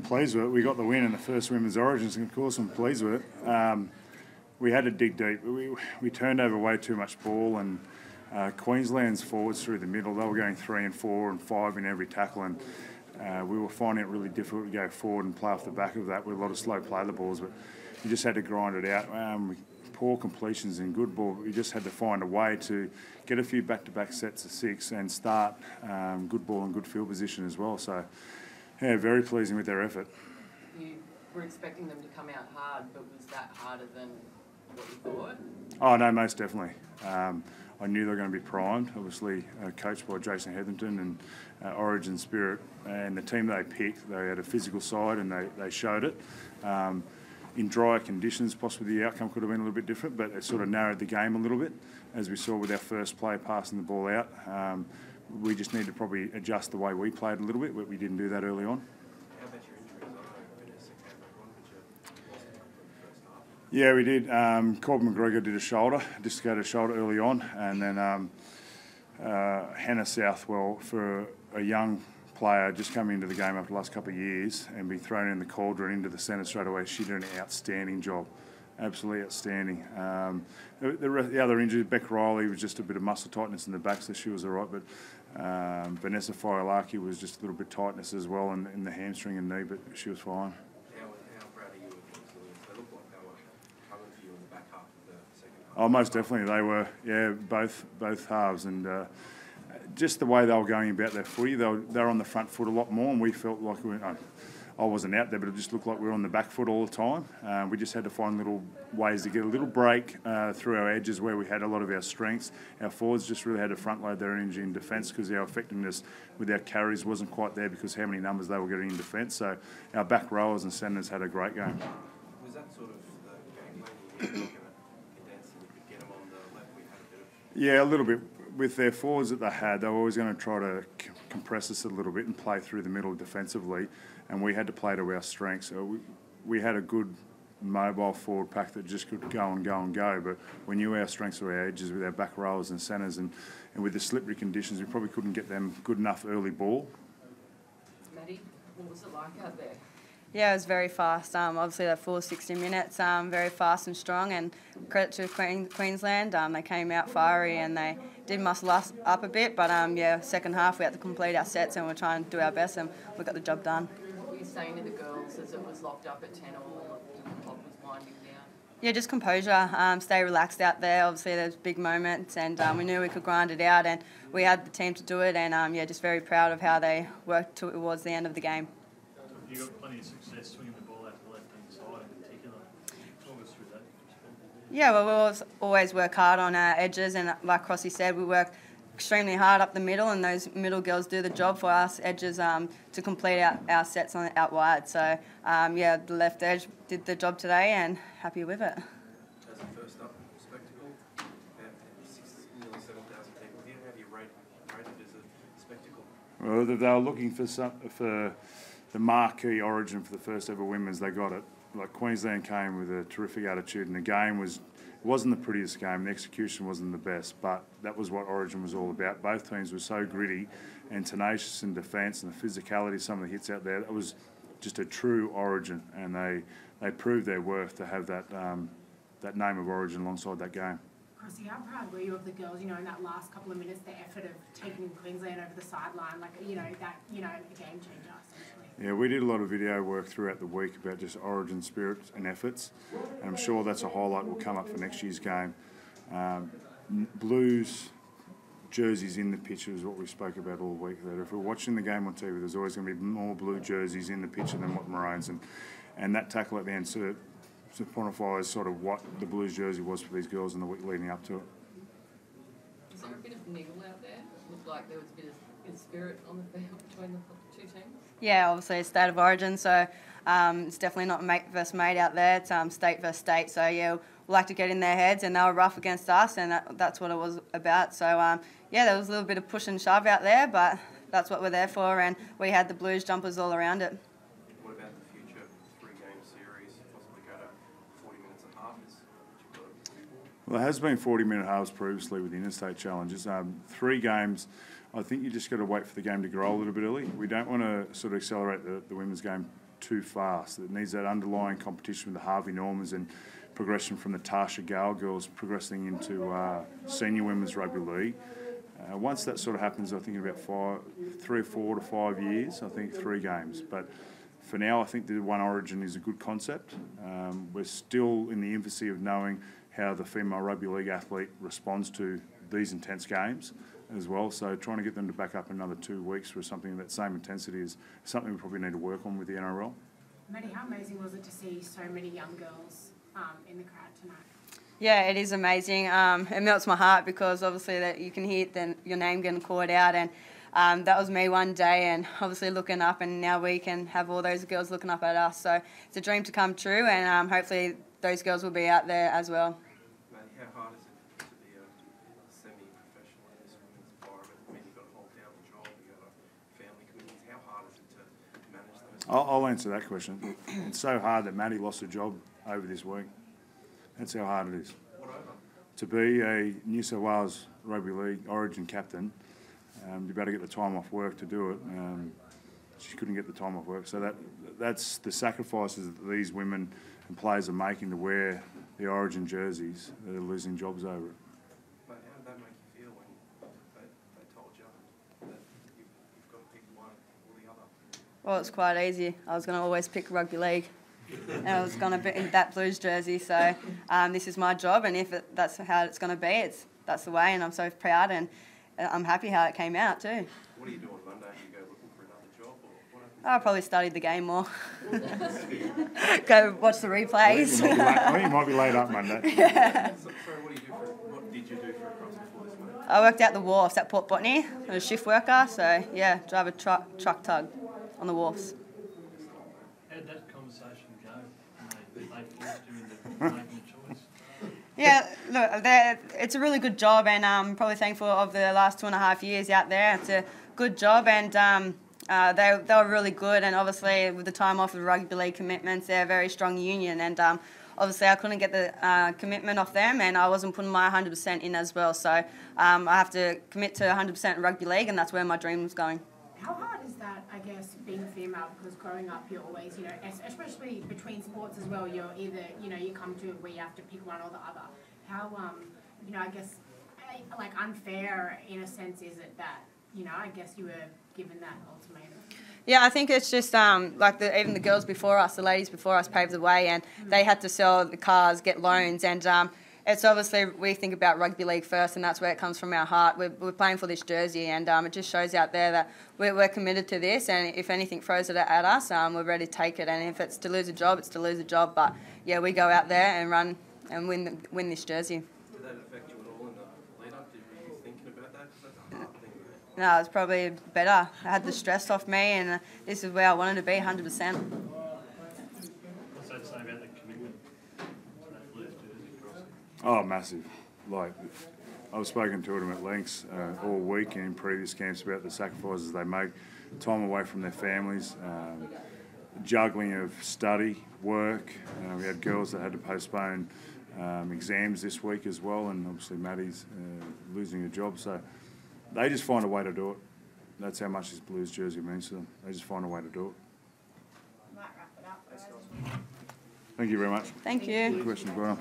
pleased with it. We got the win in the first Women's Origins, and of course I'm pleased with it. We had to dig deep. We turned over way too much ball, and Queensland's forwards through the middle, they were going 3 and 4 and 5 in every tackle, and we were finding it really difficult to go forward and play off the back of that with a lot of slow play of the balls, but you just had to grind it out. Poor completions and good ball. We just had to find a way to get a few back-to-back sets of 6 and start good ball and good field position as well. So, yeah, very pleasing with their effort. You were expecting them to come out hard, but was that harder than what you thought? Oh, no, most definitely. I knew they were going to be primed, obviously coached by Jason Hetherington and Origin Spirit. And the team they picked, they had a physical side and they showed it. In drier conditions, possibly the outcome could have been a little bit different, but it sort of narrowed the game a little bit, as we saw with our first play passing the ball out. We just need to probably adjust the way we played a little bit, but we didn't do that early on. How about your injuries? I know Vanessa came back on, but you lost a couple in the first half. Yeah, we did. Corbin McGregor did a shoulder, dislocated shoulder early on, and then Hannah Southwell, for a young player just coming into the game after the last couple of years and be thrown in the cauldron into the centre straight away, she did an outstanding job. Absolutely outstanding. The other injury, Beck Riley, was just a bit of muscle tightness in the back, so she was all right, but Vanessa Fiolaki was just a little bit tightness as well in the hamstring and knee, but she was fine. How proud are you of those Williams? They look like they were coming for you in the back half of the second half. Oh, most definitely. They were, yeah, both halves, and just the way they were going about their footy, they were on the front foot a lot more, and we felt like I wasn't out there, but it just looked like we were on the back foot all the time. We just had to find little ways to get a little break through our edges where we had a lot of our strengths. Our forwards just really had to front load their energy in defence because our effectiveness with our carries wasn't quite there because how many numbers they were getting in defence. So our back rowers and centres had a great game. Was that sort of the game plan you were looking at condensing? You could get them on the left. We had a bit of... Yeah, a little bit. With their forwards that they had, they were always going to try to compress us a little bit and play through the middle defensively, and we had to play to our strengths. So we had a good mobile forward pack that just could go and go and go, but we knew our strengths were our edges with our back rowers and centres, and with the slippery conditions, we probably couldn't get them good enough early ball. Maddie, what was it like out there? Yeah, it was very fast. Obviously, that full 60 minutes, very fast and strong. And credit to Queensland, they came out fiery and they did muscle us up a bit. But yeah, second half we had to complete our sets and we're trying to do our best, and we got the job done. What were you saying to the girls as it was locked up at 10 all, the clock was winding down? Yeah, just composure. Stay relaxed out there. Obviously, there's big moments, and we knew we could grind it out, and we had the team to do it. And yeah, just very proud of how they worked towards the end of the game. You got plenty of success swinging the ball out to the left-hand side in particular. Talk us through that. Yeah, well, we always work hard on our edges, and like Crossy said, we work extremely hard up the middle, and those middle girls do the job for us edges to complete our sets on out wide. So yeah, the left edge did the job today, and happy with it. As a first up spectacle, about nearly 7,000 people here. How do you rate it as a spectacle? Well, they were looking for the marquee Origin for the first ever women's. They got it. Like, Queensland came with a terrific attitude, and the game wasn't the prettiest game. The execution wasn't the best, but that was what Origin was all about. Both teams were so gritty and tenacious in defence, and the physicality, some of the hits out there, that was just a true Origin, and they proved their worth to have that name of Origin alongside that game. Crossy, how proud were you of the girls, in that last couple of minutes, the effort of taking Queensland over the sideline, a game changer, essentially? Yeah, we did a lot of video work throughout the week about just Origin spirit and efforts, and I'm sure that's a highlight will come up for next year's game. Blues jerseys in the picture is what we spoke about all week. That if we're watching the game on TV, there's always going to be more blue jerseys in the picture than what maroons, and that tackle at the end sort of personifies sort of what the Blues jersey was for these girls in the week leading up to it. Is there a bit of niggle out there? It looked like there was a bit of spirit on the field between the two teams? Yeah, obviously it's state of origin, so it's definitely not mate versus mate out there. It's state versus state. So yeah, we like to get in their heads, and they were rough against us, and that's what it was about. So yeah, there was a little bit of push and shove out there, but that's what we're there for, and we had the Blues jumpers all around it. What about the future 3-game series? Possibly go to 40 minutes a half? Well, there has been 40-minute halves previously with the interstate challenges. 3 games. I think you just got to wait for the game to grow a little bit early. We don't want to sort of accelerate the women's game too fast. It needs that underlying competition with the Harvey Normans and progression from the Tasha Gale girls progressing into senior women's rugby league. Once that sort of happens, I think in about 3 or 4 to 5 years, I think 3 games. But for now, I think the one origin is a good concept. We're still in the infancy of knowing how the female rugby league athlete responds to these intense games as well. So trying to get them to back up another 2 weeks for something that same intensity is something we probably need to work on with the NRL. Maddie, how amazing was it to see so many young girls in the crowd tonight? Yeah, it is amazing. It melts my heart because obviously that you can hear then your name getting called out, and that was me one day, and obviously looking up, and now we can have all those girls looking up at us. So it's a dream to come true, and hopefully those girls will be out there as well. Maddie, how hard is it to be a semi-professional in this women's environment? I mean, you've got a whole down job, you've got a family commitments. How hard is it to manage those? I'll answer that question. It's so hard that Maddie lost her job over this week. That's how hard it is. What over? To be a New South Wales Rugby League Origin captain, you better get the time off work to do it. She couldn't get the time off work. So that's the sacrifices that these women and players are making to wear the Origin jerseys. They're losing jobs over it. Mate, how did that make you feel when they told you that you've got to pick one or the other? Well, it's quite easy. I was going to always pick rugby league, and I was going to be in that Blues jersey. So this is my job, and if that's how it's going to be, that's the way. And I'm so proud, and I'm happy how it came out too. What do you do on Monday? Do you go looking for another job, or what happens? I'll probably study the game more. Go watch the replays. I think you might be laid up Monday. Sorry, what did you do for a cross before this, mate? I worked out the wharfs at Port Botany. I was a shift worker, so yeah, drive a truck tug on the wharfs. How did that conversation go? They forced you into making a choice. Yeah, look, it's a really good job, and I'm probably thankful of the last 2.5 years out there. It's a good job, and they were really good, and obviously with the time off of rugby league commitments, they're a very strong union, and obviously I couldn't get the commitment off them, and I wasn't putting my 100% in as well. So I have to commit to 100% rugby league, and that's where my dream was going. How hard is that, I guess, being female? Because growing up, you're always, especially between sports as well, you're either, you come to where you have to pick one or the other. How, I guess, like unfair in a sense is it that, I guess you were given that ultimatum? Yeah, I think it's just like even the girls before us, the ladies before us paved the way, and they had to sell the cars, get loans, and it's obviously we think about rugby league first, and that's where it comes from our heart. We're playing for this jersey, and it just shows out there that we're committed to this, and if anything throws it at us, we're ready to take it. And if it's to lose a job, it's to lose a job. But yeah, we go out there and run and win this jersey. Did that affect you at all in the lead-up? Were you thinking about that? Because that's a hard thing, mate. No, it's probably better. I had the stress off me, and this is where I wanted to be, 100%. What's that say about the commitment to that Blues jersey crossing? Oh, massive. Like, I've spoken to them at lengths all week and in previous camps about the sacrifices they make, time away from their families, juggling of study, work. We had girls that had to postpone exams this week as well, and obviously Maddie's losing her job. So they just find a way to do it. That's how much this Blues jersey means to them. They just find a way to do it. Might wrap it up. Thank you very much. Thank you. Good question, Brian.